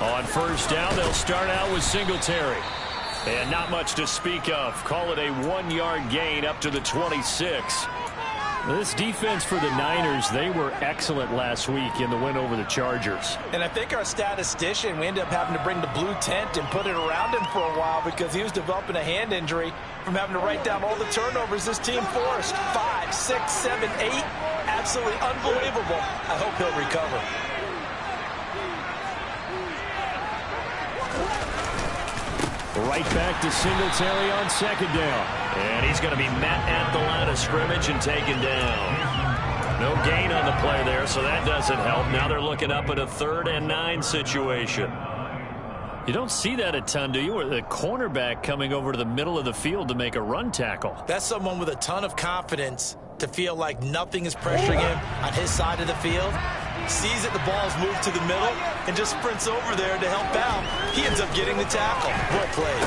On first down, they'll start out with Singletary. And not much to speak of. Call it a 1-yard gain up to the 26. This defense for the Niners, they were excellent last week in the win over the Chargers. And I think our statistician, we ended up having to bring the blue tent and put it around him for a while because he was developing a hand injury from having to write down all the turnovers this team forced. 5, 6, 7, 8. Absolutely unbelievable. I hope he'll recover. Right back to Singletary on second down. And he's going to be met at the line of scrimmage and taken down. No gain on the play there, so that doesn't help. Now they're looking up at a 3rd and 9 situation. You don't see that a ton, do you? Or the cornerback coming over to the middle of the field to make a run tackle. That's someone with a ton of confidence to feel like nothing is pressuring him on his side of the field. Sees that the ball's moved to the middle and just sprints over there to help out. He ends up getting the tackle. Well played.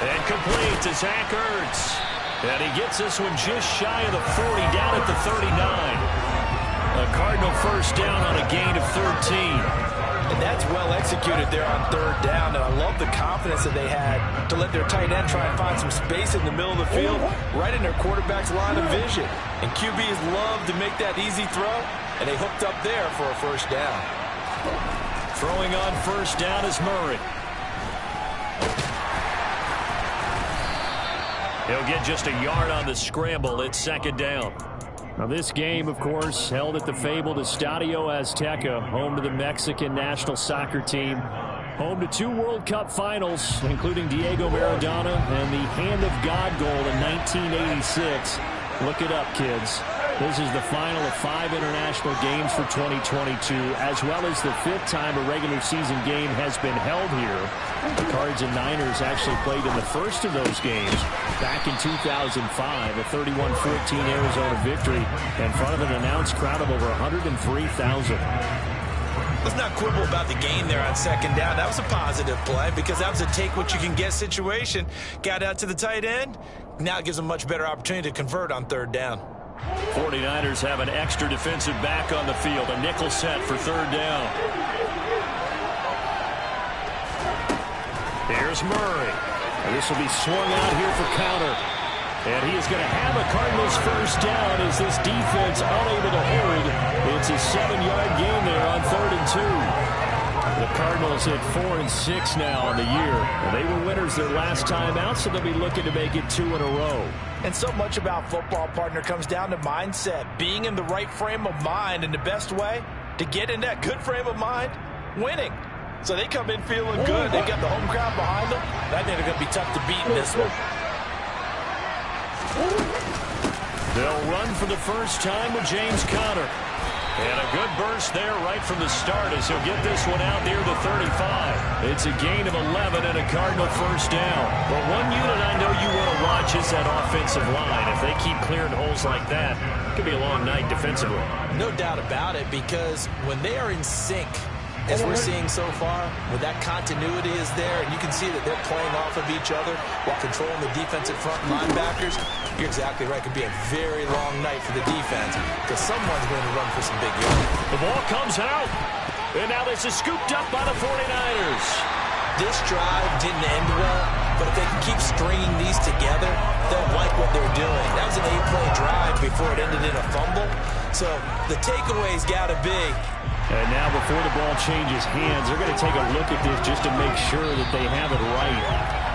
And complete to Zach Ertz. And he gets this one just shy of the 40, down at the 39. A Cardinal first down on a gain of 13. And that's well executed there on 3rd down. And I love the confidence that they had to let their tight end try and find some space in the middle of the field, right in their quarterback's line of vision. And QBs love to make that easy throw. And they hooked up there for a first down. Throwing on first down is Murray. He'll get just a yard on the scramble. It's 2nd down. Now this game, of course, held at the fabled Estadio Azteca, home to the Mexican national soccer team. Home to 2 World Cup finals, including Diego Maradona and the Hand of God goal in 1986. Look it up, kids. This is the final of 5 international games for 2022, as well as the 5th time a regular season game has been held here. The Cards and Niners actually played in the first of those games back in 2005, a 31-14 Arizona victory in front of an announced crowd of over 103,000. Let's not quibble about the gain there on 2nd down. That was a positive play because that was a take-what-you-can-get situation. Got out to the tight end. Now it gives them a much better opportunity to convert on 3rd down. 49ers have an extra defensive back on the field. A nickel set for 3rd down. Here's Murray. And this will be swung out here for counter. And he is going to have a Cardinals first down as this defense unable to hold. It's a 7-yard gain there on 3rd and 2. The Cardinals at 4-6 now on the year. They were winners their last time out, so they'll be looking to make it 2 in a row. And so much about football, partner, comes down to mindset. Being in the right frame of mind, and the best way to get in that good frame of mind, winning. So they come in feeling good. They got the home crowd behind them. I think they're going to be tough to beat in this one. They'll run for the first time with James Conner. And a good burst there right from the start as he'll get this one out near the 35. It's a gain of 11 and a Cardinal first down. But one unit I know you want to watch is that offensive line. If they keep clearing holes like that, it could be a long night defensively. No doubt about it, because when they are in sync, as we're seeing so far, when that continuity is there, and you can see that they're playing off of each other while controlling the defensive front linebackers, you're exactly right. It could be a very long night for the defense because someone's going to run for some big yards. The ball comes out, and now this is scooped up by the 49ers. This drive didn't end well, but if they can keep stringing these together, they'll like what they're doing. That was an 8-play drive before it ended in a fumble. So the takeaway's got to be, and now before the ball changes hands, they're going to take a look at this just to make sure that they have it right.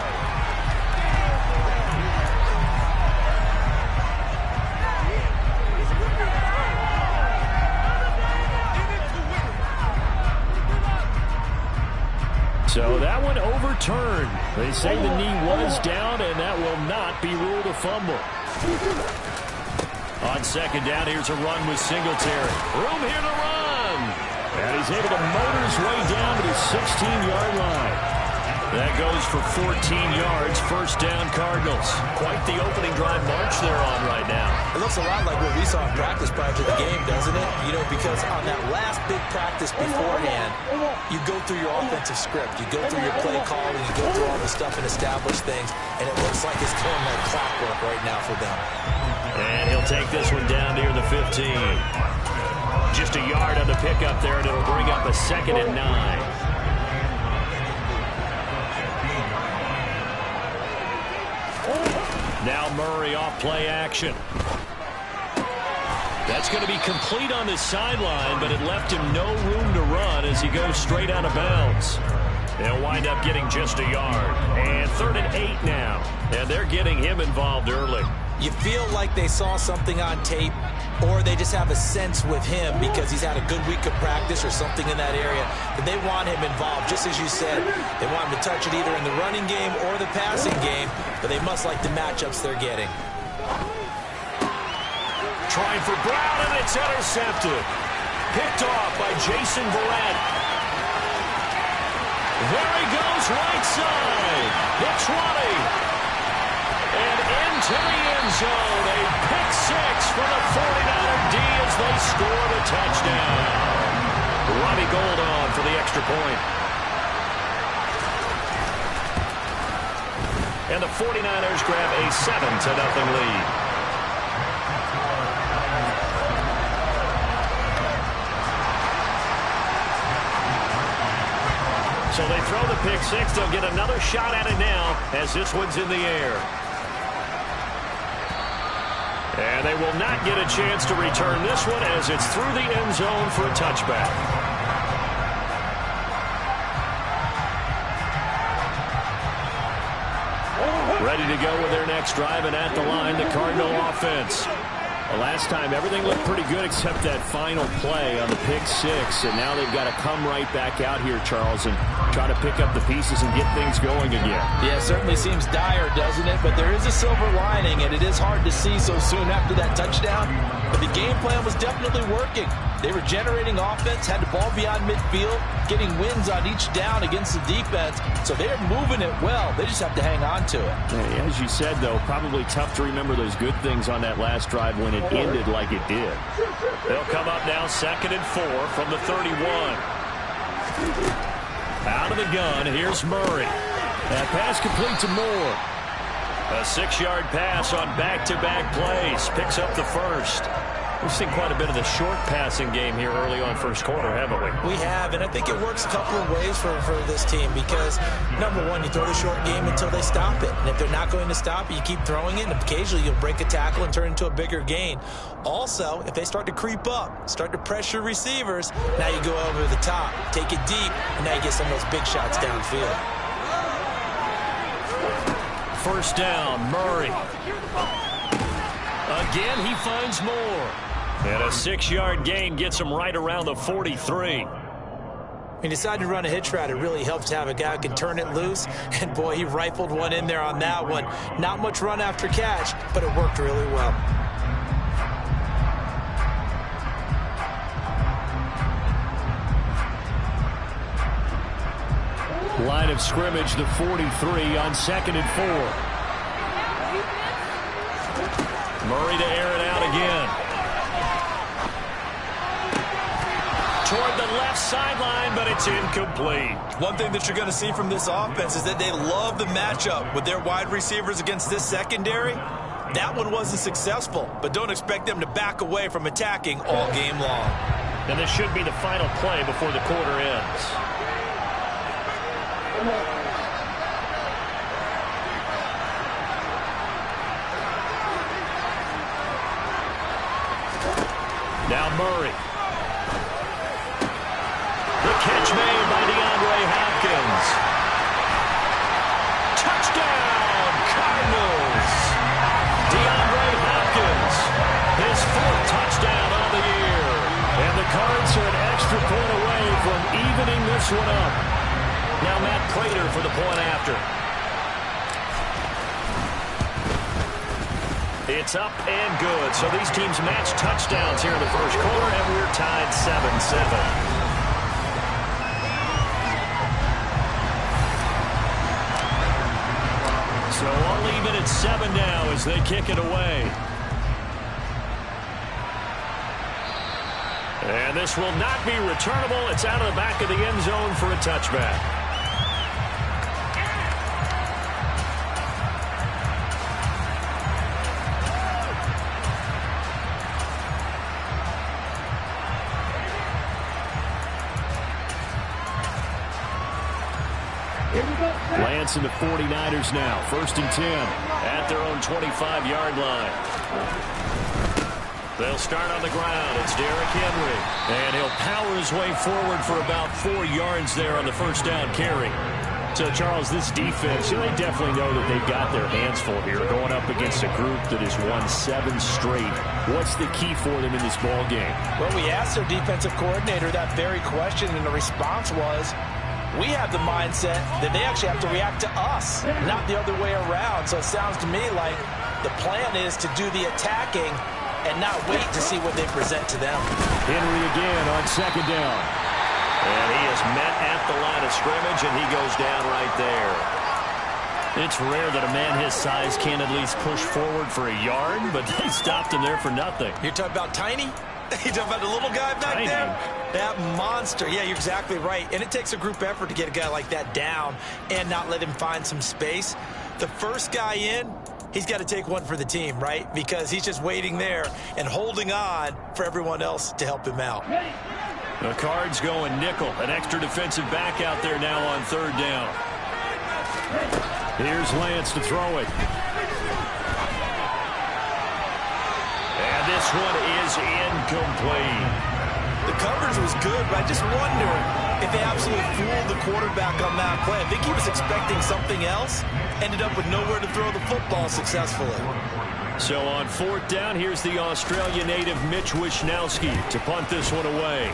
So that one overturned. They say the knee was down, and that will not be ruled a fumble. On 2nd down, here's a run with Singletary. Room here to run. And he's able to motor his way down to the 16-yard line. That goes for 14 yards. First down, Cardinals. Quite the opening drive march they're on right now. It looks a lot like what we saw in practice prior to the game, doesn't it? You know, because on that last big practice beforehand, you go through your offensive script. You go through your play calling. You go through all the stuff and establish things. And it looks like it's going like clockwork right now for them. And he'll take this one down near the 15. Just a yard on the pickup there, and it'll bring up a 2nd and 9. Murray off play action. That's going to be complete on the sideline, but it left him no room to run as he goes straight out of bounds. They'll wind up getting just a yard. And 3rd and 8 now. And they're getting him involved early. You feel like they saw something on tape, or they just have a sense with him because he's had a good week of practice or something in that area that they want him involved. Just as you said, they want him to touch it either in the running game or the passing game, but they must like the matchups they're getting. Trying for Brown, and it's intercepted. Picked off by Jason Verrett. There he goes, right side. It's running. And into the end zone. A pick six for the 49er D as they score the touchdown. Robbie Gould on for the extra point. And the 49ers grab a 7-0 lead. So they throw the pick six. They'll get another shot at it now as this one's in the air. And they will not get a chance to return this one as it's through the end zone for a touchback. Ready to go with their next drive, and at the line, the Cardinal offense. The last time, everything looked pretty good except that final play on the pick six, and now they've got to come right back out here, Charles, and try to pick up the pieces and get things going again. Yeah, it certainly seems dire, doesn't it? But there is a silver lining, and it is hard to see so soon after that touchdown. But the game plan was definitely working. They were generating offense, had the ball beyond midfield, getting wins on each down against the defense. So they're moving it well. They just have to hang on to it. Yeah, as you said, though, probably tough to remember those good things on that last drive when it ended like it did. They'll come up now 2nd and 4 from the 31. Out of the gun, here's Murray. That pass complete to Moore. A 6-yard pass on back-to-back plays. Picks up the first. We've seen quite a bit of the short passing game here early on first quarter, haven't we? We have, and I think it works a couple of ways for this team because, number one, you throw the short game until they stop it. And if they're not going to stop it, you keep throwing it, and occasionally you'll break a tackle and turn into a bigger gain. Also, if they start to creep up, start to pressure receivers, now you go over the top, take it deep, and now you get some of those big shots downfield. First down, Murray. Again, he finds Moore. And a 6-yard gain gets him right around the 43. He decided to run a hitch route. It really helps to have a guy who can turn it loose. And, boy, he rifled one in there on that one. Not much run after catch, but it worked really well. Line of scrimmage, the 43 on 2nd and 4. Murray to air it out again. Toward the left sideline, but it's incomplete. One thing that you're going to see from this offense is that they love the matchup with their wide receivers against this secondary. That one wasn't successful, but don't expect them to back away from attacking all game long. And this should be the final play before the quarter ends. Now Murray. The catch made by DeAndre Hopkins. Touchdown, Cardinals. DeAndre Hopkins, his 4th touchdown of the year. And the Cards are an extra point away from evening this one up. Now Matt Prater for the point after. It's up and good. So these teams match touchdowns here in the first quarter, and we're tied 7-7. So all even at 7 now as they kick it away. And this will not be returnable. It's out of the back of the end zone for a touchback. Lance and the 49ers now. 1st and 10 at their own 25-yard line. They'll start on the ground. It's Derrick Henry. And he'll power his way forward for about 4 yards there on the first down carry. So, Charles, this defense, they definitely know that they've got their hands full here, going up against a group that has won 7 straight. What's the key for them in this ball game? Well, we asked their defensive coordinator that very question, and the response was, we have the mindset that they actually have to react to us, not the other way around. So it sounds to me like the plan is to do the attacking and not wait to see what they present to them. Henry again on 2nd down. And he is met at the line of scrimmage, and he goes down right there. It's rare that a man his size can at least push forward for a yard, but they stopped him there for nothing. You're talking about Tiny? You're talking about the little guy back there? That monster. Yeah, you're exactly right. And it takes a group effort to get a guy like that down and not let him find some space. The first guy in, he's got to take one for the team, right? Because he's just waiting there and holding on for everyone else to help him out. The Cards going nickel. An extra defensive back out there now on 3rd down. Here's Lance to throw it. And this one is incomplete. The coverage was good, but I just wonder if they absolutely fooled the quarterback on that play. I think he was expecting something else, ended up with nowhere to throw the football successfully. So on 4th down, here's the Australia native Mitch Wishnowsky to punt this one away.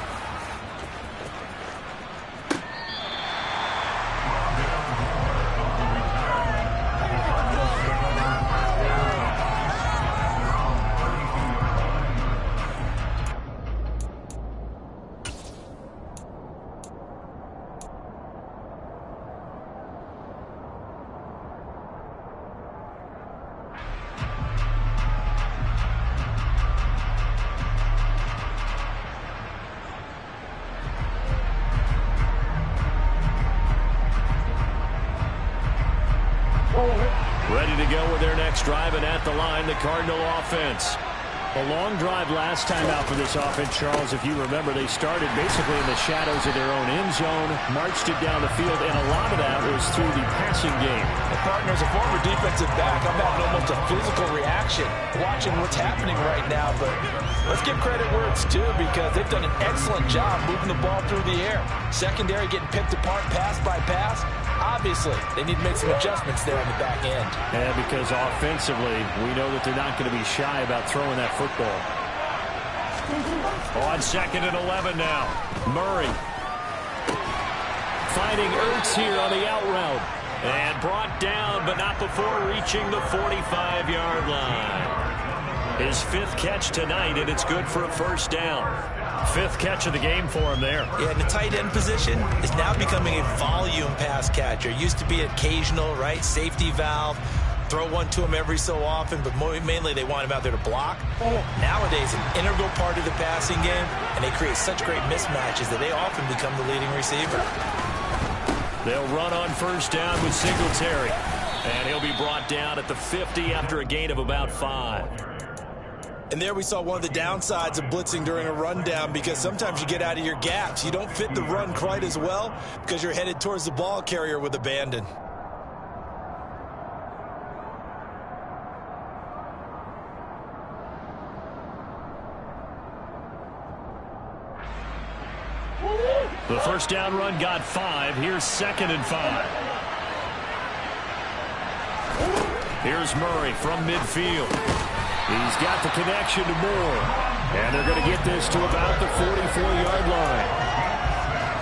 Ready to go with their next drive, and at the line, the Cardinal offense. A long drive last time out for this offense, Charles. If you remember, they started basically in the shadows of their own end zone, marched it down the field, and a lot of that was through the passing game. The partner's a former defensive back. I'm having almost a physical reaction watching what's happening right now, but let's give credit where it's due because they've done an excellent job moving the ball through the air. Secondary getting picked apart pass by pass. Obviously, they need to make some adjustments there on the back end. Yeah, because offensively, we know that they're not going to be shy about throwing that football. On 2nd and 11 now. Murray finding Ertz here on the out route. And brought down, but not before reaching the 45-yard line. His 5th catch tonight, and it's good for a 1st down. 5th catch of the game for him there. Yeah, and the tight end position is now becoming a volume pass catcher. Used to be occasional, right? Safety valve. Throw one to him every so often, but mainly they want him out there to block. Nowadays, an integral part of the passing game, and they create such great mismatches that they often become the leading receiver. They'll run on 1st down with Singletary. And he'll be brought down at the 50 after a gain of about 5. And there we saw one of the downsides of blitzing during a rundown because sometimes you get out of your gaps. You don't fit the run quite as well because you're headed towards the ball carrier with abandon. The 1st down run got 5. Here's 2nd and 5. Here's Murray from midfield. He's got the connection to Moore. And they're going to get this to about the 44-yard line.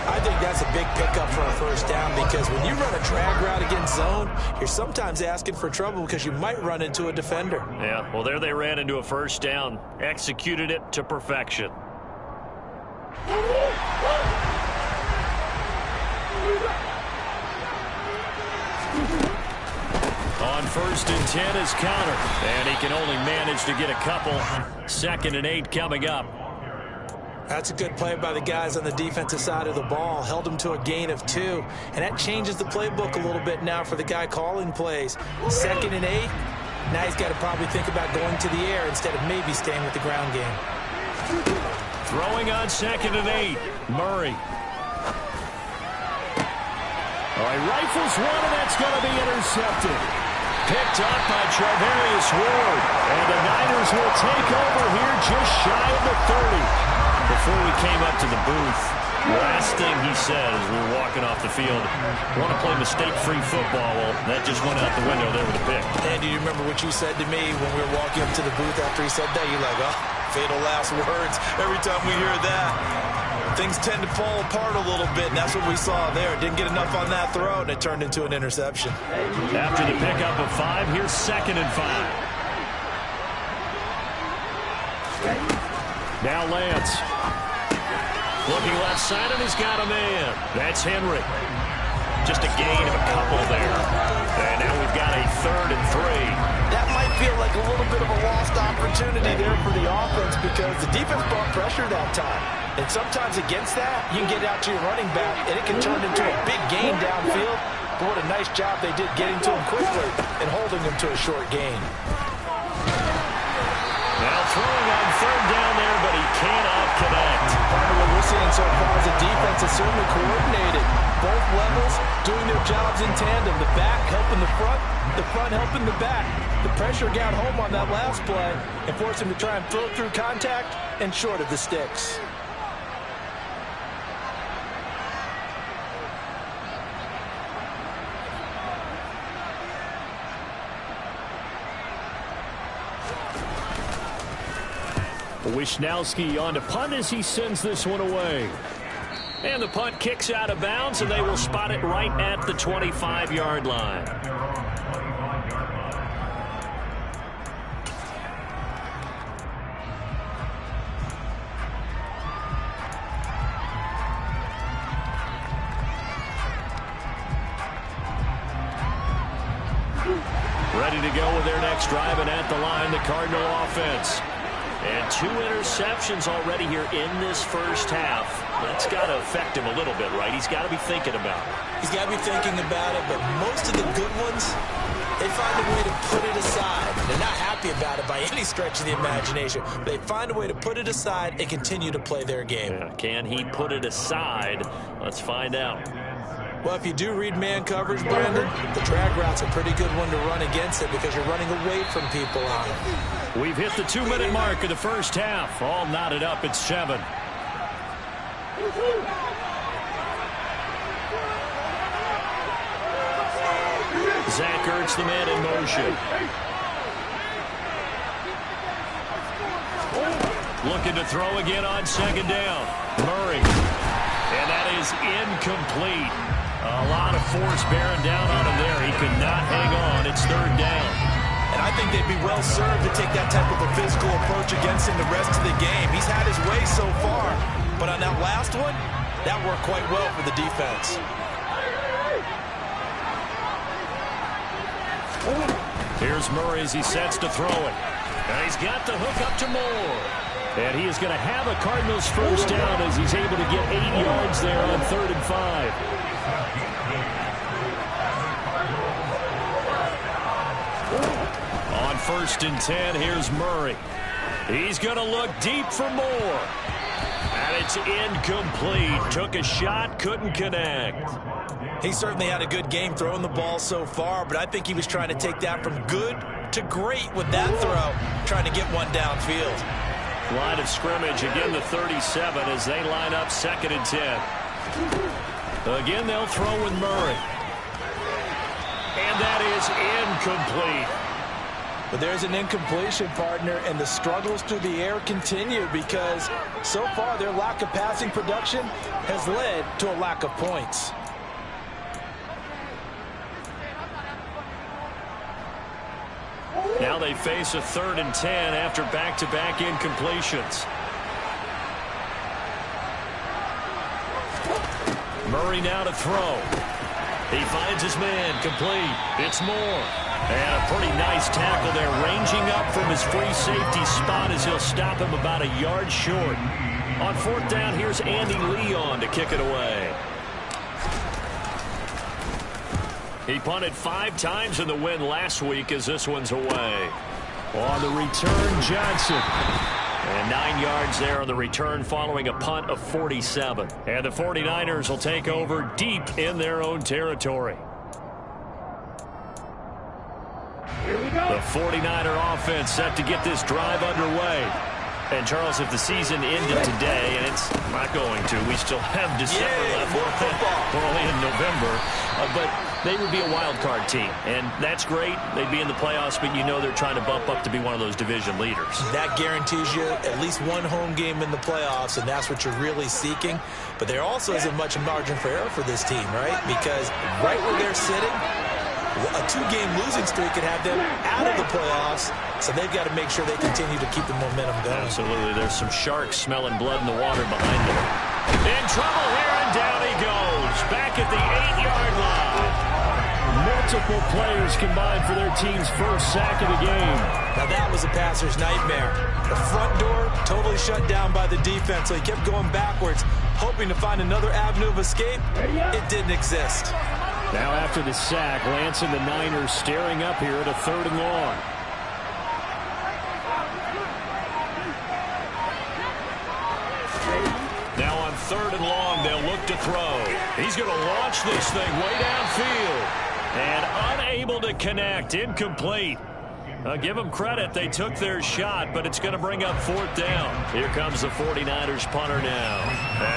I think that's a big pickup for a 1st down because when you run a drag route against zone, you're sometimes asking for trouble because you might run into a defender. Yeah, well, there they ran into a 1st down. Executed it to perfection. On 1st and 10 is counter. And he can only manage to get a couple. 2nd and 8 coming up. That's a good play by the guys on the defensive side of the ball. Held them to a gain of 2. And that changes the playbook a little bit now for the guy calling plays. 2nd and 8. Now he's got to probably think about going to the air instead of maybe staying with the ground game. Throwing on 2nd and 8. Murray. he rifles one, and that's going to be intercepted. Picked up by Charvarius Ward. And the Niners will take over here just shy of the 30. Before we came up to the booth, last thing he said as we were walking off the field, want to play mistake-free football. Well, that just went out the window there with a pick. And do you remember what you said to me when we were walking up to the booth after he said that? You're like, oh, fatal last words. Every time we hear that, things tend to fall apart a little bit, and that's what we saw there. Didn't get enough on that throw, and it turned into an interception. After the pickup of 5, here's 2nd and 5. Now Lance. Looking left side, and he's got a man. That's Henry. Just a gain of a couple there. And now we've got a 3rd and 3. That might feel like a little bit of a lost opportunity there for the offense because the defense brought pressure that time. And sometimes against that, you can get out to your running back, and it can turn into a big gain downfield. But what a nice job they did getting to him quickly and holding him to a short gain. Now throwing on 3rd down there, but he cannot connect. Part of what we're seeing so far is the defense is certainly coordinated. Both levels doing their jobs in tandem. The back helping the front helping the back. The pressure got home on that last play and forced him to try and throw through contact and short of the sticks. Wishnowski on to punt as he sends this one away. And the punt kicks out of bounds, and they will spot it right at the 25-yard line. Ready to go with their next drive, and at the line, the Cardinal offense. And 2 interceptions already here in this first half. That's got to affect him a little bit, right? He's got to be thinking about it. He's got to be thinking about it, but most of the good ones, they find a way to put it aside. They're not happy about it by any stretch of the imagination. They find a way to put it aside and continue to play their game. Yeah, can he put it aside? Let's find out. Well, if you do read man coverage, Brandon, the drag route's a pretty good one to run against it because you're running away from people on it. We've hit the 2-minute mark of the first half. All knotted up at 7. Zach Ertz, the man in motion. Looking to throw again on 2nd down. Murray. And that is incomplete. A lot of force bearing down on him there. He could not hang on. It's 3rd down. And I think they'd be well served to take that type of a physical approach against him the rest of the game. He's had his way so far. But on that last one, that worked quite well for the defense. Here's Murray as he sets to throw it. And he's got the hook up to Moore. And he is going to have a Cardinals first down as he's able to get 8 yards there on 3rd and 5. On 1st and 10, here's Murray. He's going to look deep for Moore. And it's incomplete. Took a shot, couldn't connect. He certainly had a good game throwing the ball so far, but I think he was trying to take that from good to great with that throw, trying to get one downfield. Line of scrimmage, again the 37 as they line up 2nd and 10. Again, they'll throw with Murray. And that is incomplete. But there's an incompletion, partner, and the struggles through the air continue because so far their lack of passing production has led to a lack of points. Now they face a 3rd and 10 after back-to-back incompletions. Murray now to throw. He finds his man, complete. It's Moore. And a pretty nice tackle there, ranging up from his free safety spot as he'll stop him about a yard short. On 4th down, here's Andy Leon to kick it away. He punted 5 times in the win last week as this one's away. On the return, Johnson. And 9 yards there on the return following a punt of 47. And the 49ers will take over deep in their own territory. The 49er offense set to get this drive underway. And, Charles, if the season ended today, and it's not going to, we still have December left. More football. We're only in November. But they would be a wild card team. And that's great. They'd be in the playoffs, but you know they're trying to bump up to be one of those division leaders. That guarantees you at least one home game in the playoffs, and that's what you're really seeking. But there also isn't much margin for error for this team, right? Because right where they're sitting, a 2-game losing streak could have them out of the playoffs, so they've got to make sure they continue to keep the momentum going. Absolutely. There's some sharks smelling blood in the water behind them. In trouble here, and down he goes. Back at the 8-yard line. Multiple players combined for their team's first sack of the game. Now that was a passer's nightmare. The front door totally shut down by the defense, so he kept going backwards, hoping to find another avenue of escape. It didn't exist. Now after the sack, Lance and the Niners staring up here at a 3rd and long. Now on 3rd and long, they'll look to throw. He's going to launch this thing way downfield. And unable to connect, incomplete. Give them credit, they took their shot, but it's going to bring up 4th down. Here comes the 49ers punter now.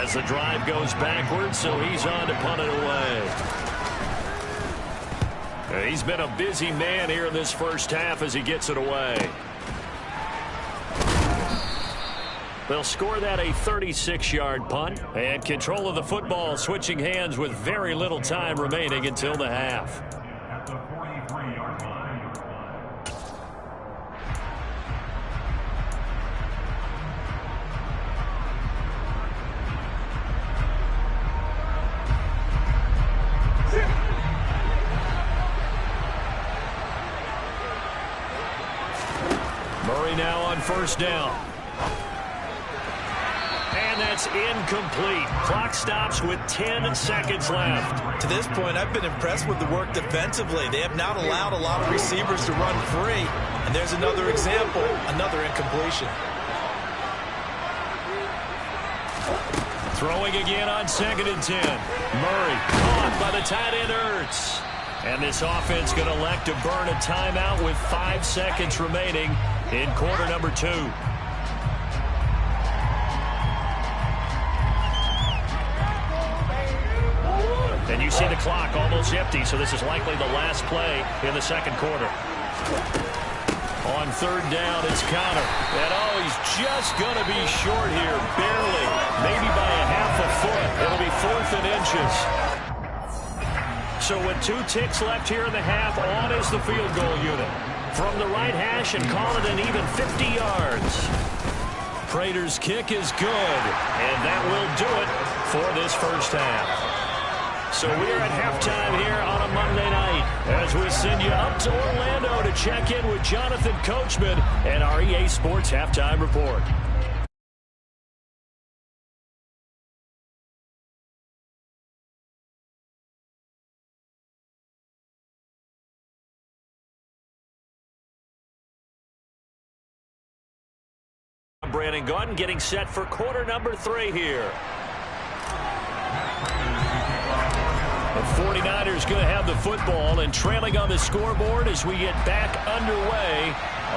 As the drive goes backwards, so he's on to punt it away. He's been a busy man here in this first half as he gets it away. They'll score that a 36-yard punt, and control of the football switching hands with very little time remaining until the half. Murray now on 1st down. And that's incomplete. Clock stops with 10 seconds left. To this point, I've been impressed with the work defensively. They have not allowed a lot of receivers to run free. And there's another example, another incompletion. Throwing again on 2nd and 10. Murray caught by the tight end Ertz. And this offense going to elect to burn a timeout with 5 seconds remaining in quarter number 2. And you see the clock almost empty, so this is likely the last play in the 2nd quarter. On 3rd down, it's Connor. And he's just going to be short here, barely, maybe by a half a foot. It'll be 4th and inches. So with 2 ticks left here in the half, on is the field goal unit. From the right hash and call it an even 50 yards. Prater's kick is good, and that will do it for this first half. So we're at halftime here on a Monday night as we send you up to Orlando to check in with Jonathan Coachman and our EA Sports Halftime Report. Brandon Gaudin getting set for quarter number 3 here. The 49ers going to have the football and trailing on the scoreboard as we get back underway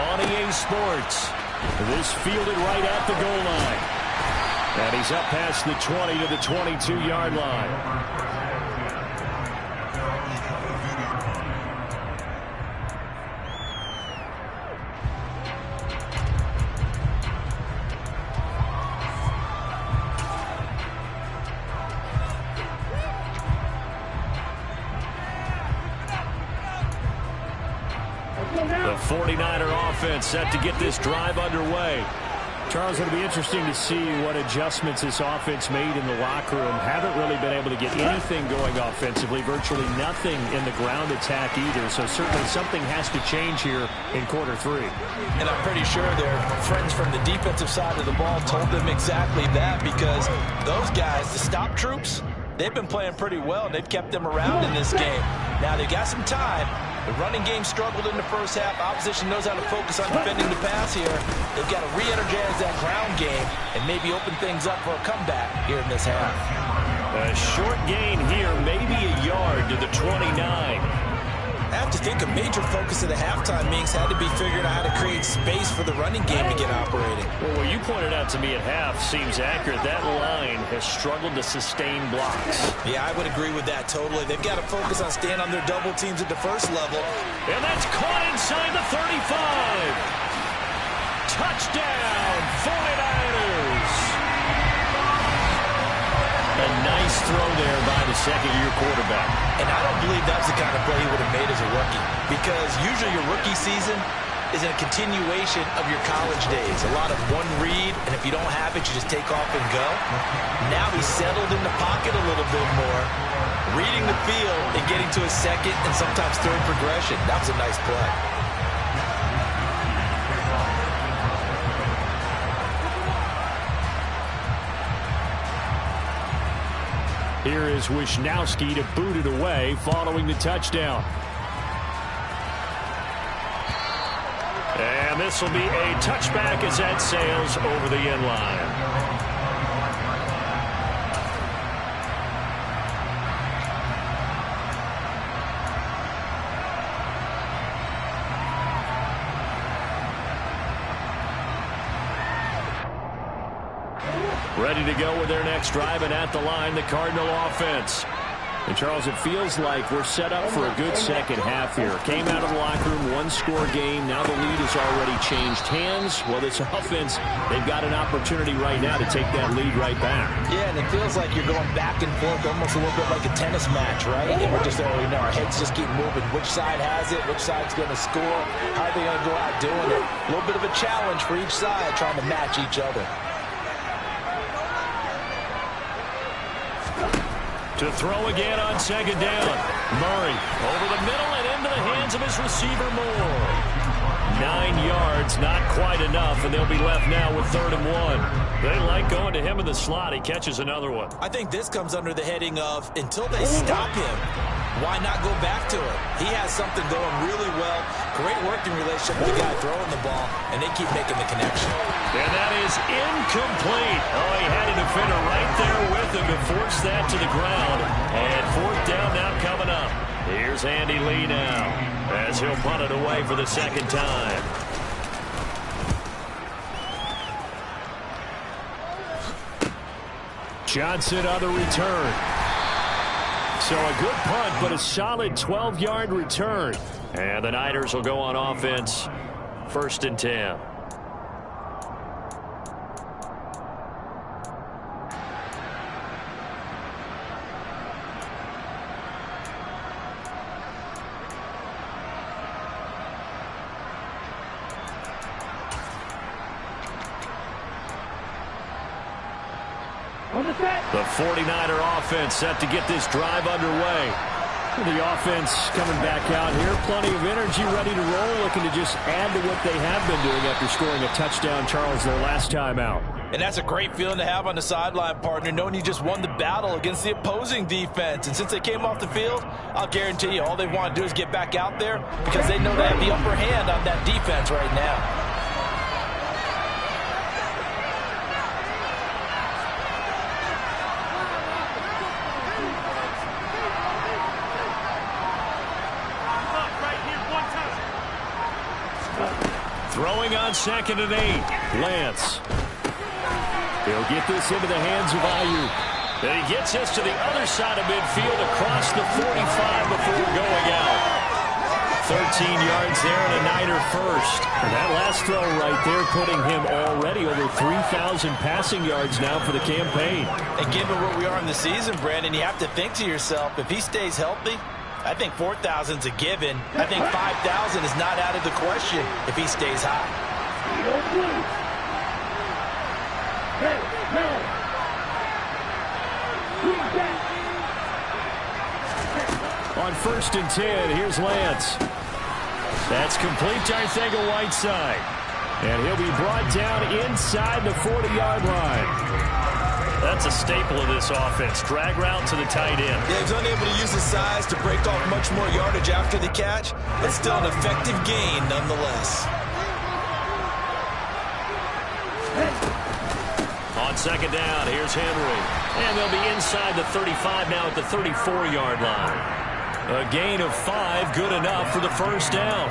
on EA Sports. This fielded right at the goal line. And he's up past the 20 to the 22-yard line. The 49er offense set to get this drive underway. Charles, it'll be interesting to see what adjustments this offense made in the locker room. Haven't really been able to get anything going offensively, virtually nothing in the ground attack either. So certainly something has to change here in quarter 3. And I'm pretty sure their friends from the defensive side of the ball told them exactly that, because those guys, the stop troops, they've been playing pretty well, and they've kept them around in this game. Now, they got some time, The running game struggled in the first half. Opposition knows how to focus on defending the pass here. They've got to re-energize that ground game and maybe open things up for a comeback here in this half. A short gain here, maybe a yard to the 29. I have to think a major focus of the halftime meetings had to be figuring out how to create space for the running game to get operating. Well, what you pointed out to me at half seems accurate. That line has struggled to sustain blocks. Yeah, I would agree with that totally. They've got to focus on staying on their double teams at the first level. And that's caught inside the 35. Touchdown, 49ers. A nice throw there by the second-year quarterback. And I don't believe that's the kind of play he would have made as a rookie, because usually your rookie season is a continuation of your college days. A lot of one read, and if you don't have it, you just take off and go. Now he's settled in the pocket a little bit more, reading the field and getting to a second and sometimes third progression. That was a nice play. Here is Wisnowski to boot it away following the touchdown. And this will be a touchback as that sails over the end line. Ready to go with their next drive, and at the line, the Cardinal offense. And, Charles, it feels like we're set up for a good second half here. Came out of the locker room, one-score game. Now the lead has already changed hands. Well, this offense, they've got an opportunity right now to take that lead right back. Yeah, and it feels like you're going back and forth, almost a little bit like a tennis match, right? And we're just, our heads just keep moving. Which side has it? Which side's going to score? How are they going to go out doing it? A little bit of a challenge for each side, trying to match each other. To throw again on second down. Murray over the middle and into the hands of his receiver Moore. 9 yards, not quite enough, and they'll be left now with 3rd and 1. They like going to him in the slot. He catches another one. I think this comes under the heading of until they stop him, why not go back to it? He has something going really well. Great working relationship with the guy throwing the ball, and they keep making the connection. And that is incomplete. Oh, he had a defender right there with him to force that to the ground. And 4th down now coming up. Here's Andy Lee now as he'll punt it away for the second time. Johnson on the return. So a good punt, but a solid 12-yard return. And the Niners will go on offense. 1st and 10. The 49er offense set to get this drive underway. The offense coming back out here. Plenty of energy, ready to roll, looking to just add to what they have been doing after scoring a touchdown, Charles, their last time out. And that's a great feeling to have on the sideline, partner, knowing you just won the battle against the opposing defense. And since they came off the field, I'll guarantee you all they want to do is get back out there because they know they have the upper hand on that defense right now. Throwing on 2nd and 8. Lance. He'll get this into the hands of Ayuk. Then he gets this to the other side of midfield across the 45 before going out. 13 yards there and a Niner first. And that last throw right there putting him already over 3,000 passing yards now for the campaign. And given where we are in the season, Brandon, you have to think to yourself, if he stays healthy, I think 4,000's a given. I think 5,000 is not out of the question if he stays high. On 1st and 10, here's Lance. That's complete to Arcega-Whiteside. And he'll be brought down inside the 40-yard line. That's a staple of this offense. Drag route to the tight end. Yeah, he's unable to use his size to break off much more yardage after the catch, but still an effective gain nonetheless. On second down, here's Henry. And they'll be inside the 35 now at the 34-yard line. A gain of 5, good enough for the first down.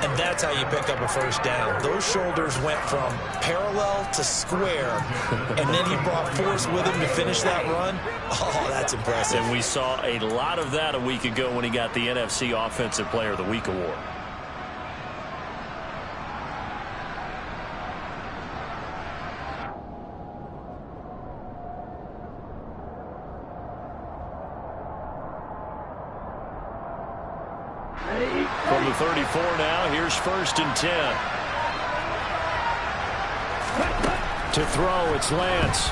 And that's how you pick up a first down. Those shoulders went from parallel to square, and then he brought force with him to finish that run. Oh, that's impressive. And we saw a lot of that a week ago when he got the NFC Offensive Player of the Week award. From the 34 now, here's 1st and 10. To throw, it's Lance.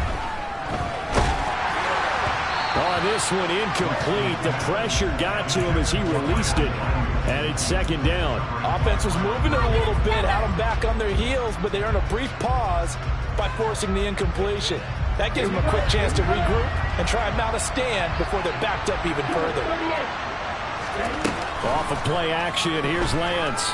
Oh, this one incomplete. The pressure got to him as he released it. And it's 2nd down. Offense was moving it a little bit, had them back on their heels, but they earned a brief pause by forcing the incompletion. That gives them a quick chance to regroup and try and mount a stand before they're backed up even further. Off of play action, here's Lance.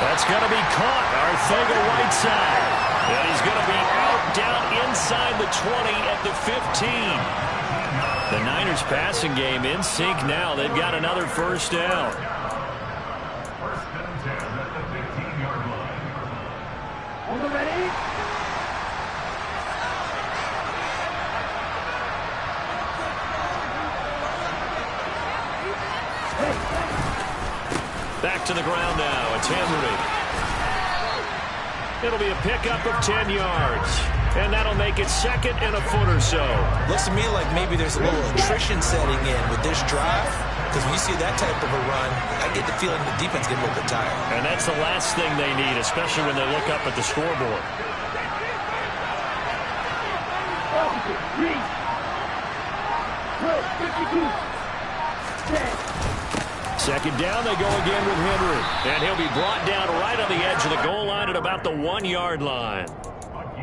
That's going to be caught. Arcega-Whiteside. And he's going to be out down inside the 20 at the 15. The Niners passing game in sync now. They've got another first down. Back to the ground now. It's Henry. It'll be a pickup of 10 yards. And that'll make it 2nd and a foot or so. Looks to me like maybe there's a little attrition setting in with this drive. Because when you see that type of a run, I get the feeling the defense getting a little bit tired. And that's the last thing they need, especially when they look up at the scoreboard. Second down, they go again with Henry. And he'll be brought down right on the edge of the goal line at about the 1-yard line.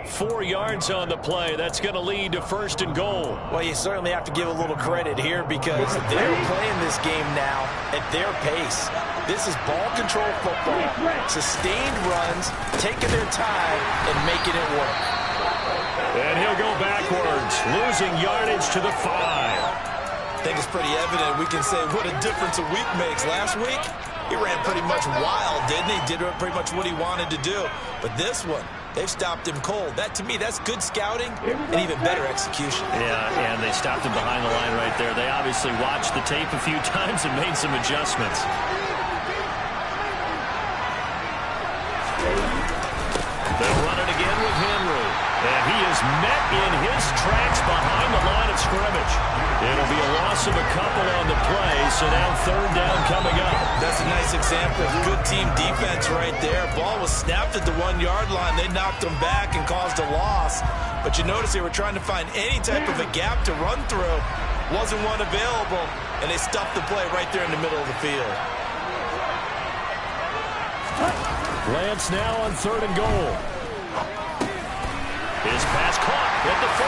4 yards on the play. That's going to lead to 1st and goal. Well, you certainly have to give a little credit here because they're playing this game now at their pace. This is ball control football, sustained runs, taking their time and making it work. And he'll go backwards, losing yardage to the 5. I think it's pretty evident. We can say what a difference a week makes. Last week, he ran pretty much wild, didn't he? Did pretty much what he wanted to do. But this one, they've stopped him cold. That, to me, that's good scouting and even better execution. Yeah, and they stopped him behind the line right there. They obviously watched the tape a few times and made some adjustments. They'll run it again with Henry. And he is met in his tracks behind the line of scrimmage. It'll be a loss of a couple on the play, so now 3rd down coming up. That's a nice example of good team defense right there. Ball was snapped at the 1-yard line. They knocked him back and caused a loss. But you notice they were trying to find any type of a gap to run through. Wasn't one available, and they stuffed the play right there in the middle of the field. Lance now on 3rd and goal. His pass caught at the 4.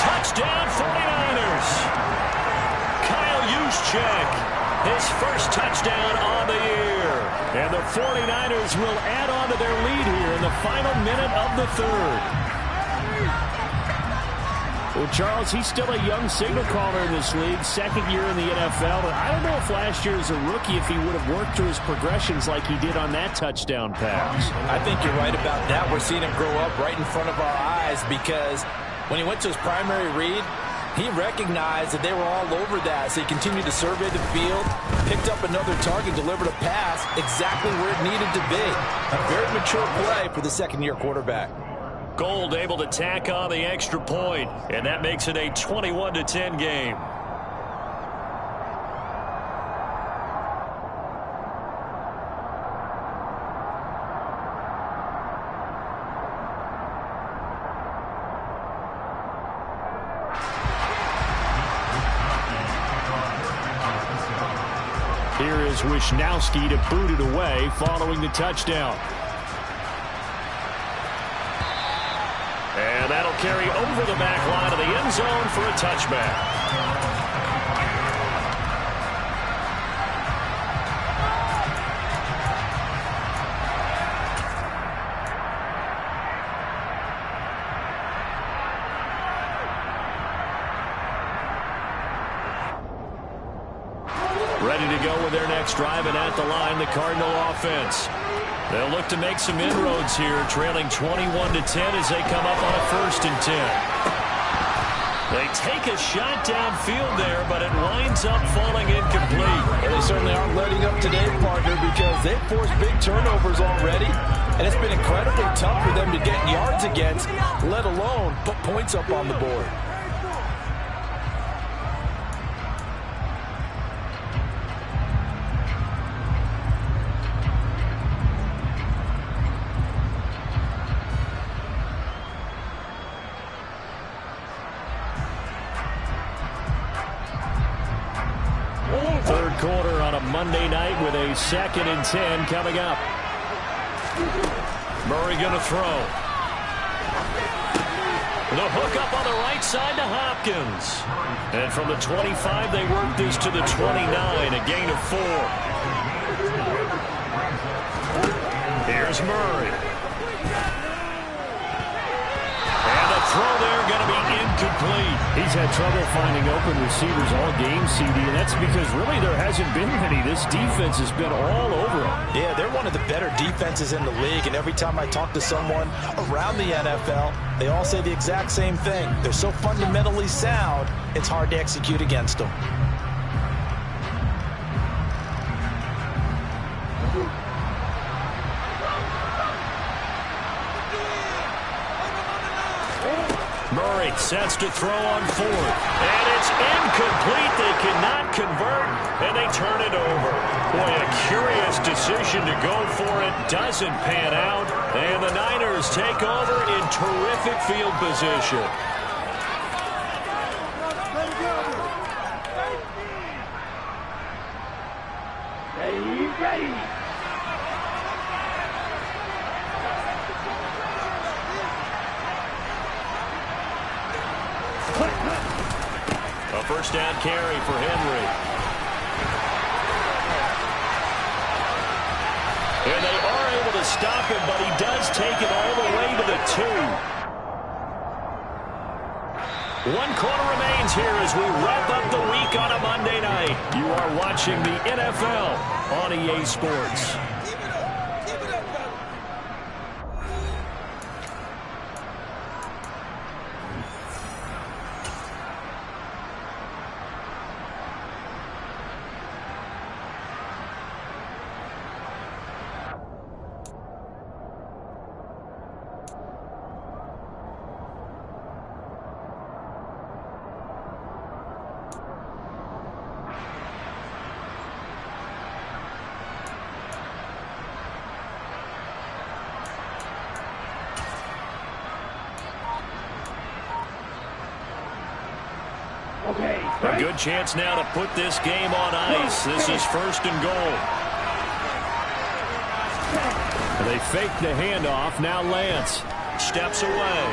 Touchdown 49ers. Kyle Juszczyk, his first touchdown on the year. And the 49ers will add on to their lead here in the final minute of the 3rd. Well, Charles, he's still a young signal caller in this league, 2nd year in the NFL. But I don't know if last year as a rookie, if he would have worked through his progressions like he did on that touchdown pass. I think you're right about that. We're seeing him grow up right in front of our eyes because when he went to his primary read, he recognized that they were all over that. So he continued to survey the field, picked up another target, delivered a pass exactly where it needed to be. A very mature play for the 2nd-year quarterback. Gold able to tack on the extra point, and that makes it a 21-10 game. Here is Wisnowski to boot it away following the touchdown. carry over the back line of the end zone for a touchback. Ready to go with their next drive, and at the line, the Cardinal offense. They'll look to make some inroads here, trailing 21-10 as they come up on a 1st and 10. They take a shot downfield there, but it winds up falling incomplete. Well, they certainly aren't letting up today, partner, because they've forced big turnovers already, and it's been incredibly tough for them to get yards against, let alone put points up on the board. Third quarter on a Monday night with a 2nd and 10 coming up. Murray going to throw. The hook up on the right side to Hopkins. And from the 25, they work this to the 29, a gain of 4. Here's Murray. And the throw there going to be incomplete. He's had trouble finding open receivers all game, CD, and that's because really there hasn't been many. This defense has been all over them. Yeah, they're one of the better defenses in the league, and every time I talk to someone around the NFL, they all say the exact same thing. They're so fundamentally sound, it's hard to execute against them. Murray sets to throw on 4th. And it's incomplete. They cannot convert, and they turn it over. Boy, a curious decision to go for it. Doesn't pan out. And the Niners take over in terrific field position. Ready. A first down carry for Henry. And they are able to stop him, but he does take it all the way to the 2. 1 quarter remains here as we wrap up the week on a Monday night. You are watching the NFL on EA Sports. A good chance now to put this game on ice. This is 1st and goal. They fake the handoff. Now Lance steps away.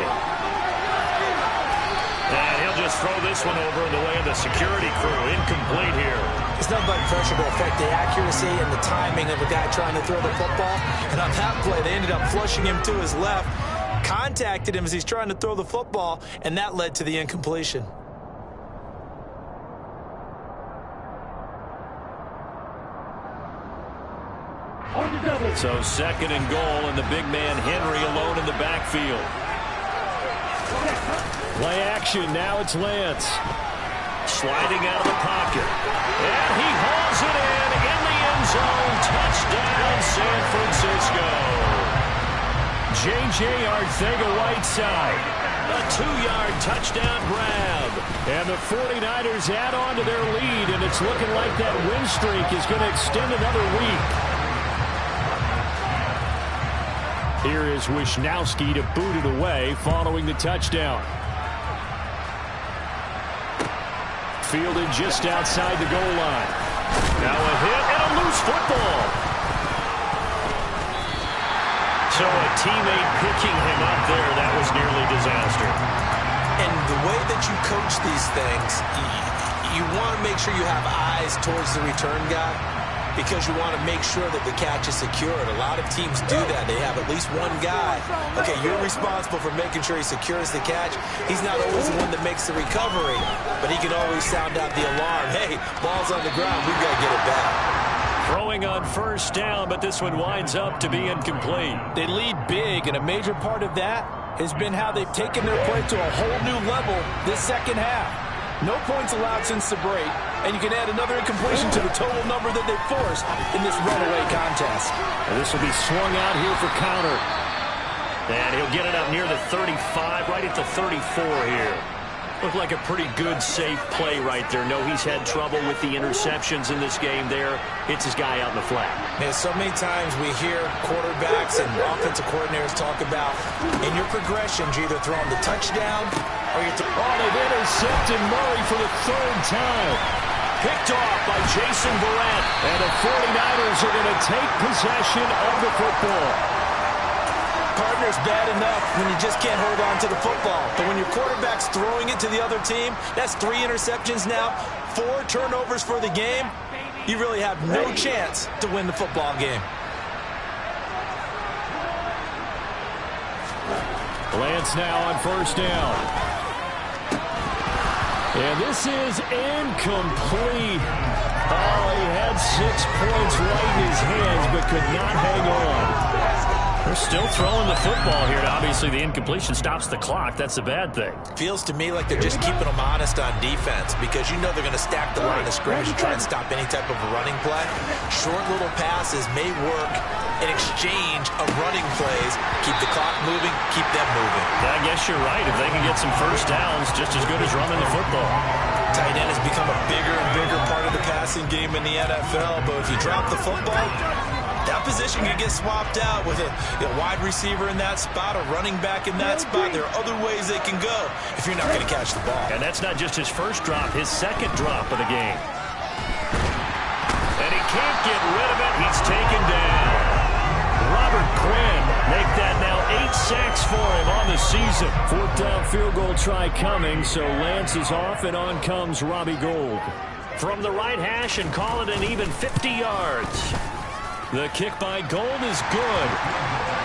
And he'll just throw this one over in the way of the security crew. Incomplete here. It's nothing but pressure to affect the accuracy and the timing of a guy trying to throw the football. And on that play, they ended up flushing him to his left, contacted him as he's trying to throw the football, and that led to the incompletion. So 2nd and goal, and the big man Henry alone in the backfield. Play action, now it's Lance. Sliding out of the pocket. And he hauls it in the end zone. Touchdown, San Francisco. J.J. Arcega-Whiteside. A 2-yard touchdown grab. And the 49ers add on to their lead, and it's looking like that win streak is going to extend another week. Here is Wisnowski to boot it away following the touchdown. Fielded just outside the goal line. Now a hit and a loose football. So a teammate picking him up there, that was nearly disaster. And the way that you coach these things, you want to make sure you have eyes towards the return guy because you want to make sure that the catch is secured. A lot of teams do that. They have at least one guy. Okay, you're responsible for making sure he secures the catch. He's not always the one that makes the recovery, but he can always sound out the alarm. Hey, ball's on the ground. We've got to get it back. Throwing on first down, but this one winds up to be incomplete. They lead big, and a major part of that has been how they've taken their play to a whole new level this second half. No points allowed since the break, and you can add another incompletion to the total number that they've forced in this runaway contest. And this will be swung out here for counter. And he'll get it up near the 35, right at the 34 here. Looked like a pretty good, safe play right there. No, he's had trouble with the interceptions in this game there. Hits his guy out in the flat. Man, so many times we hear quarterbacks and offensive coordinators talk about in your progressions, you're either throwing the touchdown or you're they've intercepted Murray for the third time. Picked off by Jason Verrett. And the 49ers are going to take possession of the football. Partner's bad enough when you just can't hold on to the football. But when your quarterback's throwing it to the other team, that's 3 interceptions now, 4 turnovers for the game. You really have no chance to win the football game. Lance now on first down. And this is incomplete. Oh, he had 6 points right in his hands, but could not hang on. They're still throwing the football here. Obviously, the incompletion stops the clock. That's the bad thing. Feels to me like they're just keeping them honest on defense because you know they're going to stack the line of scrimmage and try and stop any type of a running play. Short little passes may work in exchange of running plays. Keep the clock moving, keep them moving. I guess you're right. If they can get some first downs, just as good as running the football. Tight end has become a bigger and bigger part of the passing game in the NFL, but if you drop the football, that position can get swapped out with a wide receiver in that spot, a running back in that spot. There are other ways they can go if you're not going to catch the ball. And that's not just his first drop, his second drop of the game. And he can't get rid of it. He's taken down. Robert Quinn make that now 8 sacks for him on the season. 4th down field goal try coming, so Lance is off, and on comes Robbie Gould. From the right hash and call it an even 50 yards. The kick by Gould is good.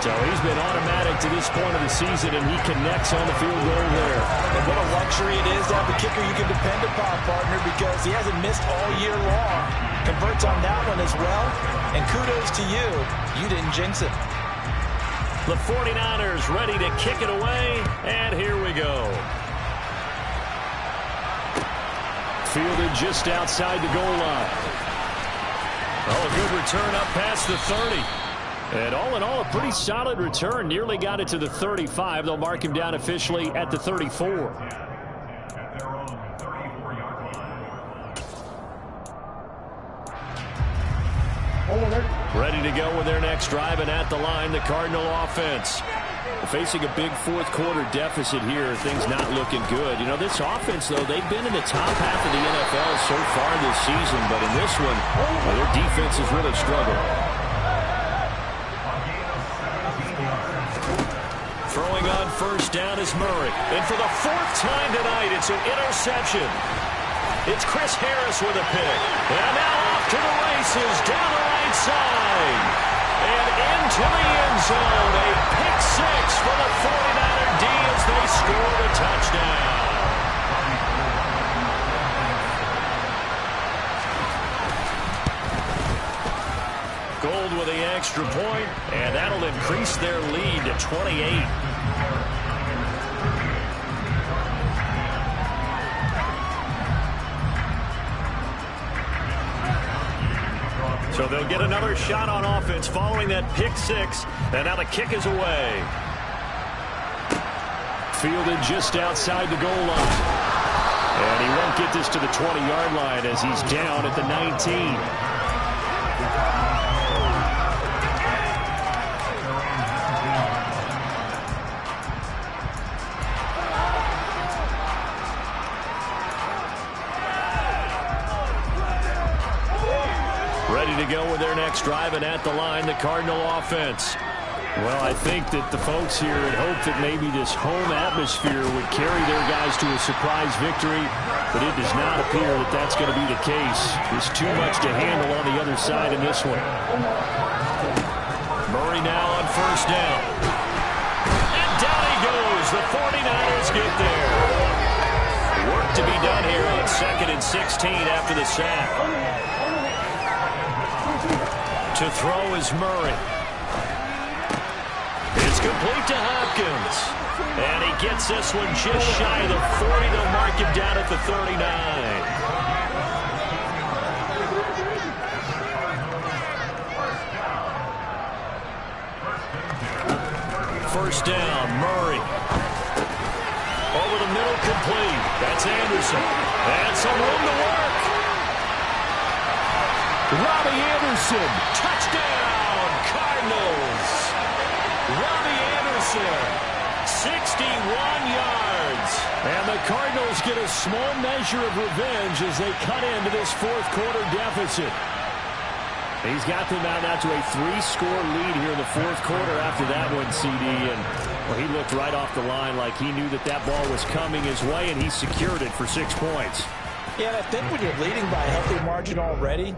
So he's been automatic to this point of the season, and he connects on the field goal there. And what a luxury it is to have a kicker you can depend upon, partner, because he hasn't missed all year long. Converts on that one as well. And kudos to you. You didn't jinx it. The 49ers ready to kick it away, and here we go. Fielded just outside the goal line. Oh, a good return up past the 30. And all in all, a pretty solid return. Nearly got it to the 35. They'll mark him down officially at the 34. Ready to go with their next drive, and at the line, the Cardinal offense. Facing a big fourth quarter deficit here, things not looking good. You know, this offense, though, they've been in the top half of the NFL so far this season, but in this one, well, their defense has really struggled. Throwing on first down is Murray. And for the 4th time tonight, it's an interception. It's Chris Harris with a pick. And now off to the races down the right side. And into the end zone. A pick 6 for the 49er D as they scored a touchdown. Gould with the extra point, and that'll increase their lead to 28. So they'll get another shot on offense following that pick 6. And now the kick is away. Fielded just outside the goal line. And he won't get this to the 20-yard line as he's down at the 19. Ready to go with their next drive, and at the line, the Cardinal offense. Well, I think that the folks here had hoped that maybe this home atmosphere would carry their guys to a surprise victory, but it does not appear that that's going to be the case. There's too much to handle on the other side in this one. Murray now on first down. And down he goes. The 49ers get there. Work to be done here on 2nd and 16 after the sack. To throw is Murray. It's complete to Hopkins. And he gets this one just shy of the 40. They'll mark him down at the 39. First down, Murray. Over the middle, complete. That's Anderson. And some room to work. Robbie Anderson, touchdown, Cardinals. Robbie Anderson, 61 yards. And the Cardinals get a small measure of revenge as they cut into this fourth quarter deficit. He's got them out now to a 3-score lead here in the fourth quarter after that one, CD. And well, he looked right off the line like he knew that that ball was coming his way, and he secured it for 6 points. Yeah, and I think when you're leading by a healthy margin already,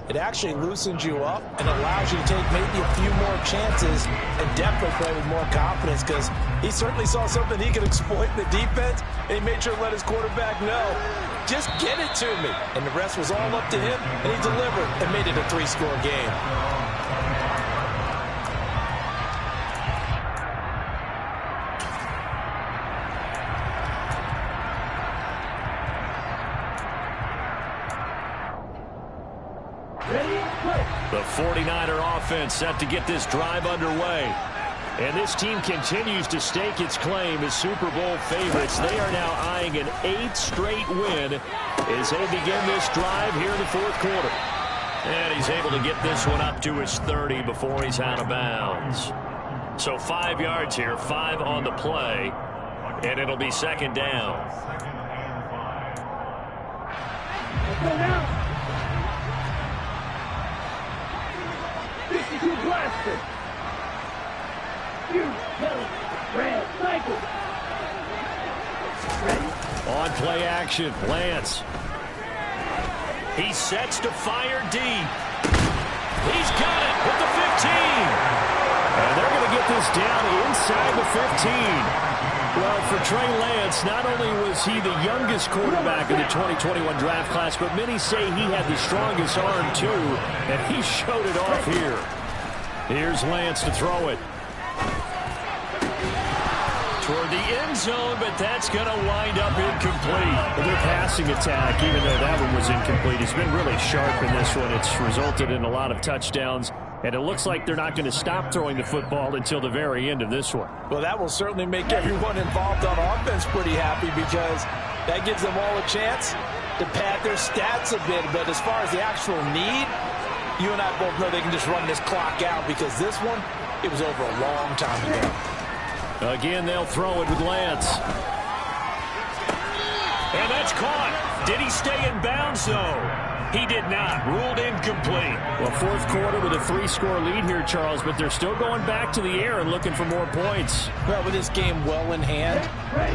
it actually loosens you up and allows you to take maybe a few more chances and definitely play with more confidence, because he certainly saw something he could exploit in the defense, and he made sure to let his quarterback know, just get it to me. And the rest was all up to him, and he delivered and made it a 3-score game. The 49er offense set to get this drive underway. And this team continues to stake its claim as Super Bowl favorites. They are now eyeing an 8th straight win as they begin this drive here in the fourth quarter. And he's able to get this one up to his 30 before he's out of bounds. So 5 yards here, 5 on the play, and it'll be second down. On play action, Lance. He sets to fire deep. He's got it with the 15. And they're going to get this down inside the 15. Well, for Trey Lance, not only was he the youngest quarterback in the 2021 draft class, but many say he had the strongest arm too, and he showed it off here. Here's Lance to throw it. Toward the end zone, but that's going to wind up incomplete. Well, their passing attack, even though that one was incomplete, has been really sharp in this one. It's resulted in a lot of touchdowns, and it looks like they're not going to stop throwing the football until the very end of this one. Well, that will certainly make everyone involved on offense pretty happy, because that gives them all a chance to pad their stats a bit. But as far as the actual need, you and I both know they can just run this clock out, because this one, it was over a long time ago. Again, they'll throw it with Lance. And that's caught. Did he stay in bounds, though? He did not. Ruled incomplete. Well, fourth quarter with a 3-score lead here, Charles, but they're still going back to the air and looking for more points. Well, with this game well in hand,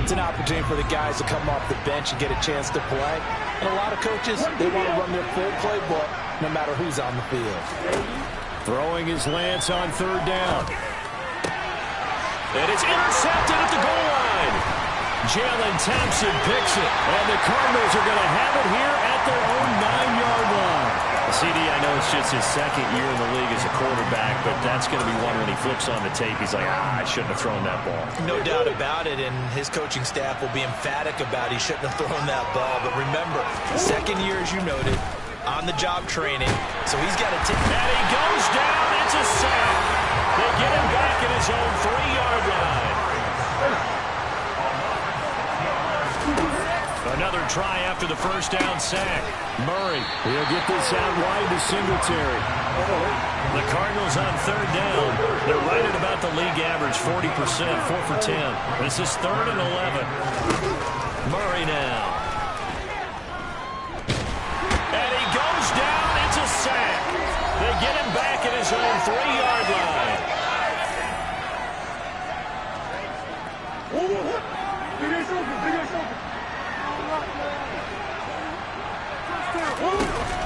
it's an opportunity for the guys to come off the bench and get a chance to play. And a lot of coaches, they want to run their full playbook no matter who's on the field. Throwing is Lance on third down. And it's intercepted at the goal line. Jalen Thompson picks it. And the Cardinals are going to have it here at their own 9-yard line. CD, I know it's just his second year in the league as a quarterback, but that's going to be one when he flips on the tape. He's like, I shouldn't have thrown that ball. No doubt about it, and his coaching staff will be emphatic about he shouldn't have thrown that ball. But remember, second year, as you noted, on-the-job training, so he's got to take. And he goes down. It's a sack. They get him back at his own 3-yard line. Another try after the first down sack. Murray, he'll get this out wide to Singletary. The Cardinals on third down. They're right at about the league average, 40%, 4 for 10. This is 3rd and 11. Murray now. And he goes down. It's a sack. They get him back at his own 3-yard line.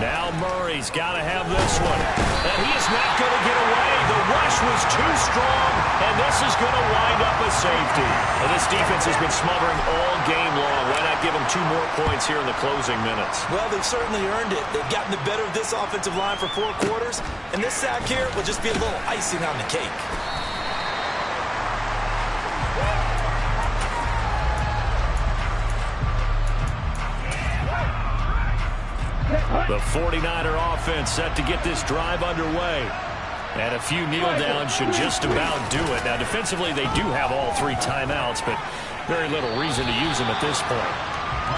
Now Murray's got to have this one. And he is not going to get away. The rush was too strong, and this is going to wind up a safety. And this defense has been smothering all game long. Why not give them 2 more points here in the closing minutes? Well, they've certainly earned it. They've gotten the better of this offensive line for 4 quarters, and this sack here will just be a little icing on the cake. The 49er offense set to get this drive underway. And a few kneel downs should just about do it. Now, defensively, they do have all 3 timeouts, but very little reason to use them at this point.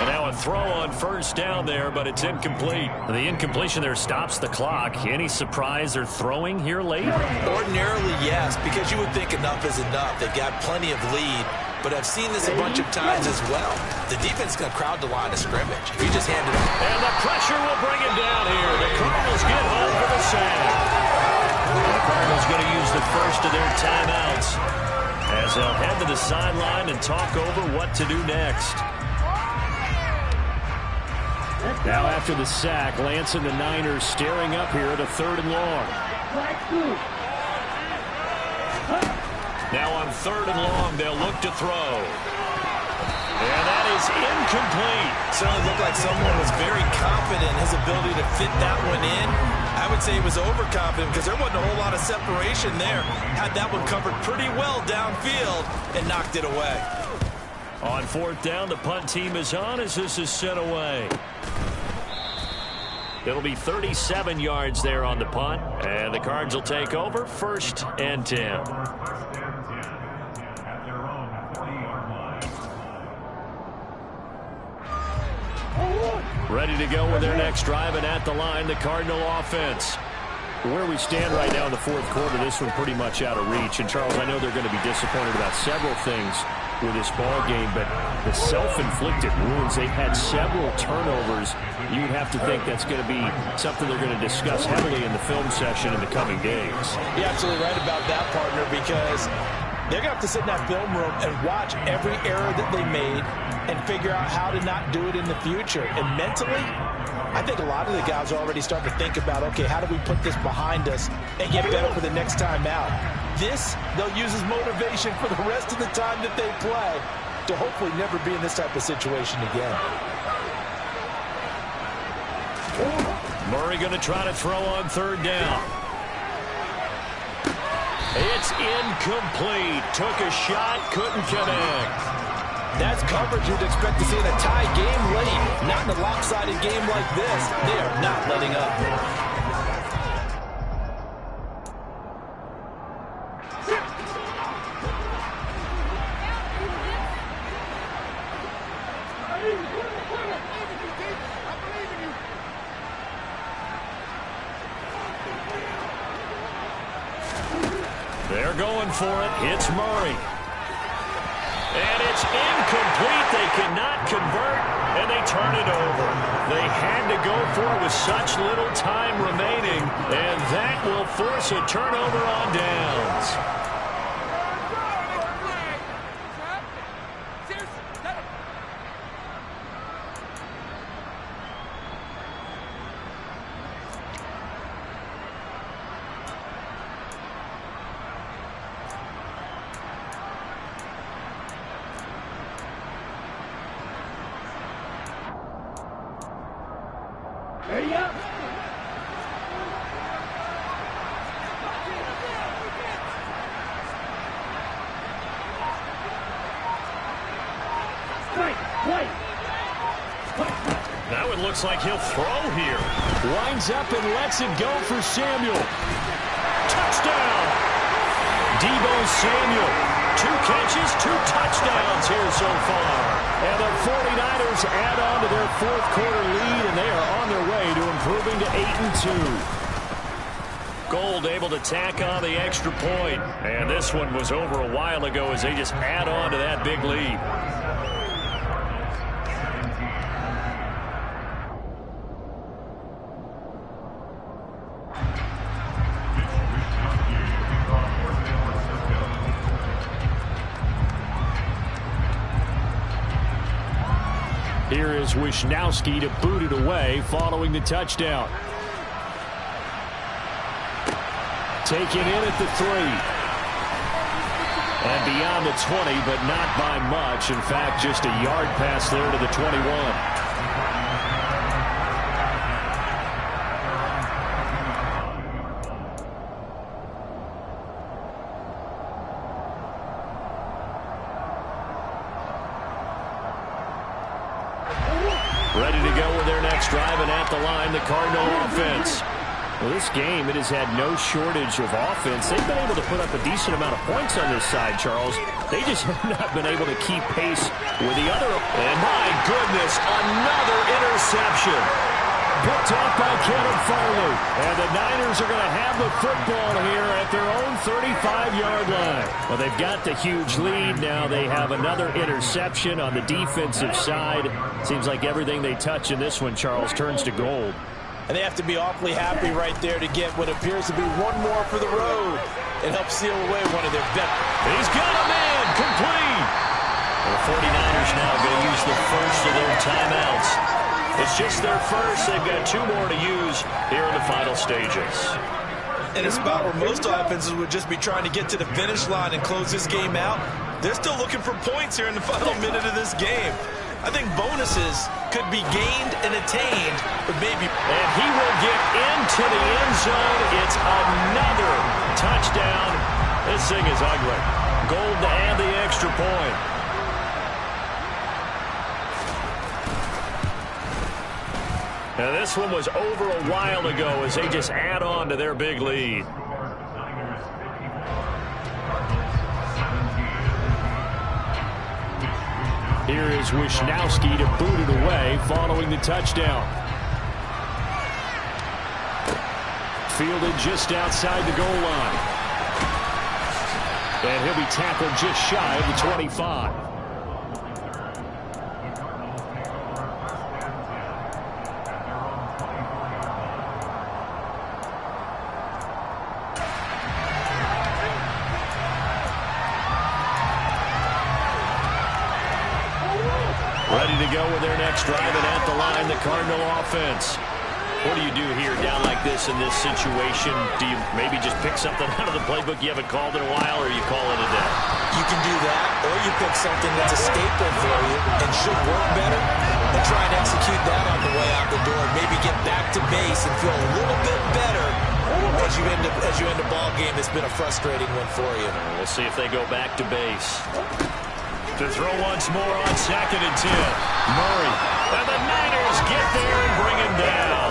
And now a throw on first down there, but it's incomplete. The incompletion there stops the clock. Any surprise they're throwing here late? Ordinarily, yes, because you would think enough is enough. They've got plenty of lead, but I've seen this a bunch of times as well. The defense is going to crowd the line of scrimmage. If you just hand it off. And the pressure will bring him down here. The Cardinals get home for the sack. The Cardinals going to use the first of their timeouts as they'll head to the sideline and talk over what to do next. Now after the sack, Lance and the Niners staring up here at a 3rd and long. Now on 3rd and long, they'll look to throw. And that is incomplete. Certainly looked like someone was very confident in his ability to fit that one in. I would say he was overconfident because there wasn't a whole lot of separation there. Had that one covered pretty well downfield and knocked it away. On 4th down, the punt team is on as this is sent away. It'll be 37 yards there on the punt, and the Cards will take over 1st and 10. Ready to go with their next drive, and at the line, the Cardinal offense. Where we stand right now in the 4th quarter, this one pretty much out of reach. And, Charles, I know they're going to be disappointed about several things with this ball game, but the self-inflicted wounds, they've had several turnovers. You would have to think that's going to be something they're going to discuss heavily in the film session in the coming days. You're absolutely right about that, partner, because they're going to have to sit in that film room and watch every error that they made and figure out how to not do it in the future. And mentally, I think a lot of the guys are already starting to think about, okay, how do we put this behind us and get better for the next time out? This, they'll use as motivation for the rest of the time that they play to hopefully never be in this type of situation again. Murray going to try to throw on 3rd down. It's incomplete. Took a shot, couldn't connect. That's coverage you'd expect to see in a tie game late. Not in a lopsided game like this. They are not letting up. They're going for it. It's Murray. And it's incomplete. They cannot convert, and they turn it over. They had to go for it with such little time remaining, and that will force a turnover on downs. Now it looks like he'll throw here. Winds up and lets it go for Samuel. Touchdown! Deebo Samuel. 2 catches, 2 touchdowns here so far. And the 49ers add on to their 4th quarter lead, and they are on their way to improving to 8-2. Gold able to tack on the extra point. And this one was over a while ago as they just add on to that big lead. Here is Wisnowski to boot it away following the touchdown. Taken in at the 3. And beyond the 20, but not by much. In fact, just a yard pass there to the 21. Ready to go with their next drive, and at the line, the Cardinal offense. Well, this game, it has had no shortage of offense. They've been able to put up a decent amount of points on this side, Charles. They just have not been able to keep pace with the other. And my goodness, another interception. Picked off by Kevin Farley. And the Niners are going to have the football here at their own 35-yard line. Well, they've got the huge lead. Now they have another interception on the defensive side. Seems like everything they touch in this one, Charles, turns to gold. And they have to be awfully happy right there to get what appears to be one more for the road. It helps seal away one of their best. He's got a man complete. The 49ers now going to use the first of their timeouts. It's just their first. They've got 2 more to use here in the final stages. In a spot where most offenses would just be trying to get to the finish line and close this game out, they're still looking for points here in the final minute of this game. I think bonuses could be gained and attained, but maybe. And he will get into the end zone. It's another touchdown. This thing is ugly. Gold to add the extra point. Now this one was over a while ago as they just add on to their big lead. Here is Wisnowski to boot it away following the touchdown. Fielded just outside the goal line. And he'll be tackled just shy of the 25. Ready to go with their next drive, and at the line, the Cardinal offense. What do you do here down like this in this situation? Do you maybe just pick something out of the playbook you haven't called in a while, or you call it a day? You can do that, or you pick something that's a staple for you and should work better, and try and execute that on the way out the door. Maybe get back to base and feel a little bit better as you end a ball game that's been a frustrating one for you. We'll see if they go back to base. To throw once more on 2nd and 10. Murray. And the Niners get there and bring him down.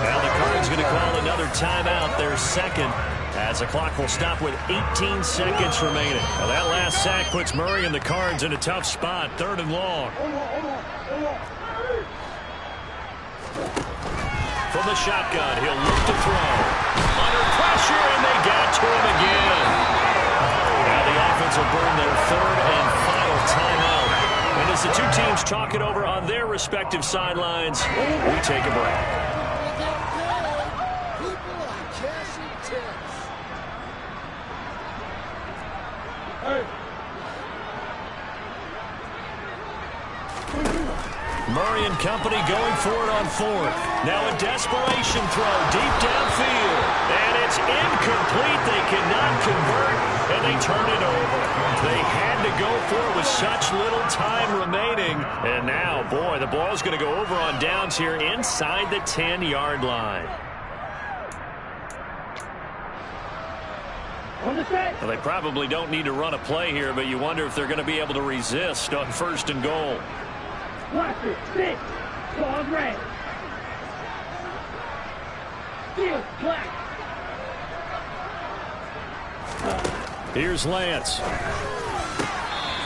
Now the Cards going to call another timeout, their second, as the clock will stop with 18 seconds remaining. Now that last sack puts Murray and the Cards in a tough spot, 3rd and long. From the shotgun, he'll look to throw. Under pressure, and they got to him again. Now the offense will burn their 3rd and final timeout. And as the two teams talk it over on their respective sidelines, we take a break. Murray and company going for it on 4th. Now a desperation throw deep downfield. And it's incomplete. They cannot convert, and they turn it over. They had to go for it with such little time remaining. And now, boy, the ball's going to go over on downs here inside the 10-yard line. Well, they probably don't need to run a play here, but you wonder if they're going to be able to resist on 1st and goal. Watch it, 6, ball red. Field black. Here's Lance.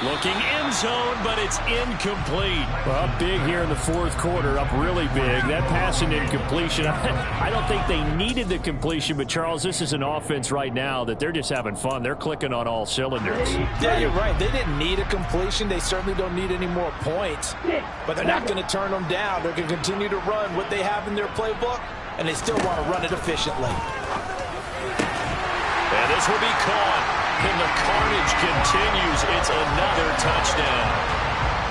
Looking end zone, but it's incomplete. Well, up big here in the 4th quarter, up really big. That pass and incompletion, I don't think they needed the completion, but Charles, this is an offense right now that they're just having fun. They're clicking on all cylinders. Yeah, you're right. They didn't need a completion. They certainly don't need any more points, but they're not going to turn them down. They're going to continue to run what they have in their playbook, and they still want to run it efficiently. And this will be caught. And the carnage continues. It's another touchdown.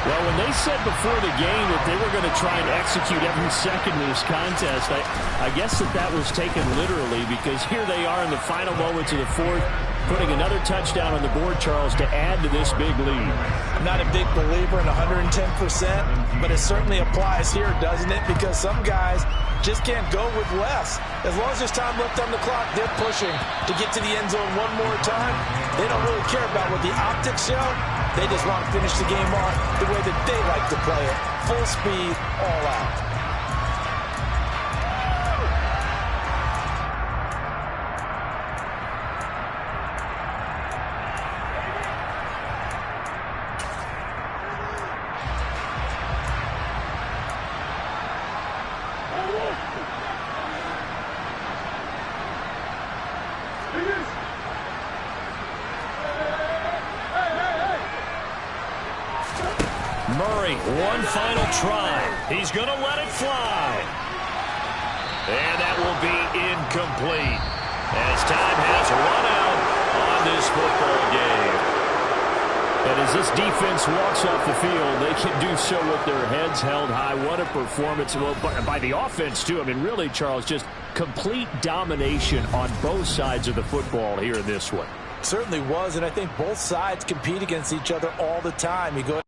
Well, when they said before the game that they were going to try and execute every second of this contest, I guess that was taken literally, because here they are in the final moments of the fourth, putting another touchdown on the board, Charles, to add to this big lead. I'm not a big believer in 110%, but it certainly applies here, doesn't it? Because some guys just can't go with less. As long as there's time left on the clock, they're pushing to get to the end zone one more time. They don't really care about what the optics show. They just want to finish the game off the way that they like to play it. Full speed, all out. Murray, one final try. He's going to let it fly. And that will be incomplete, as time has run out on this football game. And as this defense walks off the field, they can do so with their heads held high. What a performance by the offense, too. I mean, really, Charles, just complete domination on both sides of the football here in this one. Certainly was, and I think both sides compete against each other all the time. You go